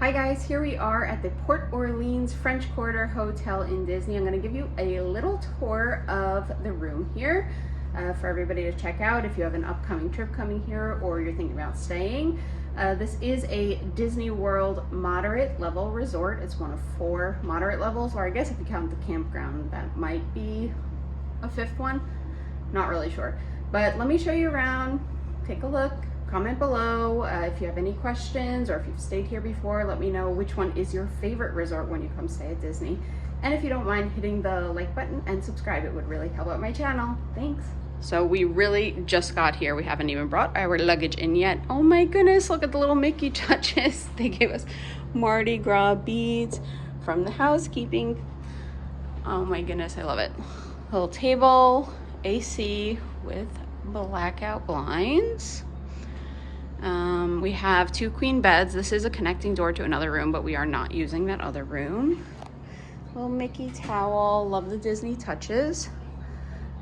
Hi guys, here we are at the Port Orleans French Quarter Hotel in Disney. I'm going to give you a little tour of the room here for everybody to check out if you have an upcoming trip coming here or you're thinking about staying. This is a Disney World moderate level resort. It's one of 4 moderate levels, or I guess if you count the campground, that might be a 5th one. Not really sure. But let me show you around, take a look. Comment below if you have any questions, or if you've stayed here before, let me know which one is your favorite resort when you come stay at Disney. And if you don't mind hitting the like button and subscribe, it would really help out my channel. Thanks. So we really just got here. We haven't even brought our luggage in yet. Oh my goodness, look at the little Mickey touches. They gave us Mardi Gras beads from the housekeeping. Oh my goodness, I love it. Little table, AC with blackout blinds. We have 2 queen beds. This is a connecting door to another room, but we are not using that other room. Little Mickey towel, love the Disney touches.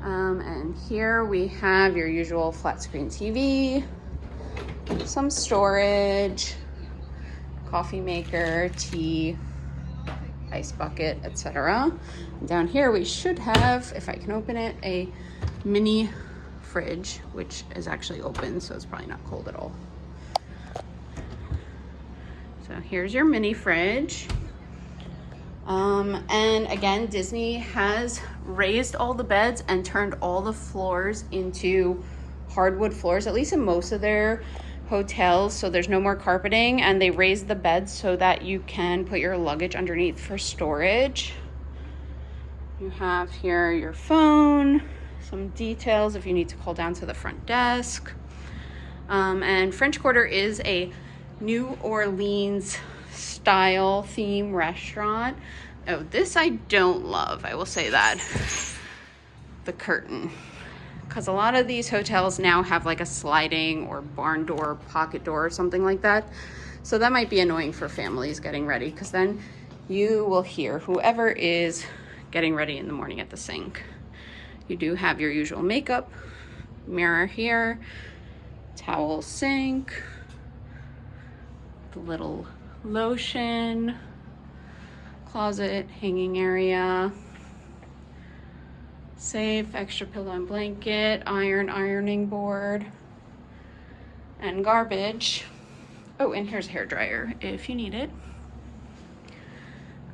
And here we have your usual flat screen TV, some storage, coffee maker, tea, ice bucket, etc. Down here we should have, if I can open it, a mini fridge, which is actually open, so it's probably not cold at all. So here's your mini fridge. And again, Disney has raised all the beds and turned all the floors into hardwood floors, at least in most of their hotels. So there's no more carpeting, and they raised the beds so that you can put your luggage underneath for storage. You have here your phone, some details if you need to call down to the front desk. And French Quarter is a New Orleans style theme restaurant. Oh, this I don't love, I will say that. The curtain. Because a lot of these hotels now have like a sliding or barn door, pocket door, or something like that. So that might be annoying for families getting ready, because then you will hear whoever is getting ready in the morning at the sink. You do have your usual makeup, mirror here, towel sink, the little lotion, closet, hanging area, safe, extra pillow and blanket, ironing board, and garbage. Oh, and here's a hairdryer if you need it.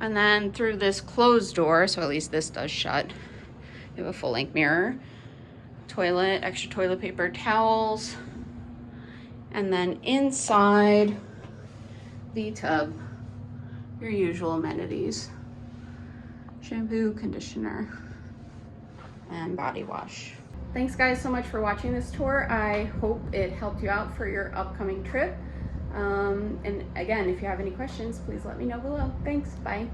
And then through this closed door, so at least this does shut, you have a full-length mirror, toilet, extra toilet paper, towels, and then inside the tub, your usual amenities: shampoo, conditioner, and body wash. Thanks guys so much for watching this tour. I hope it helped you out for your upcoming trip. And again, if you have any questions, please let me know below. Thanks, bye.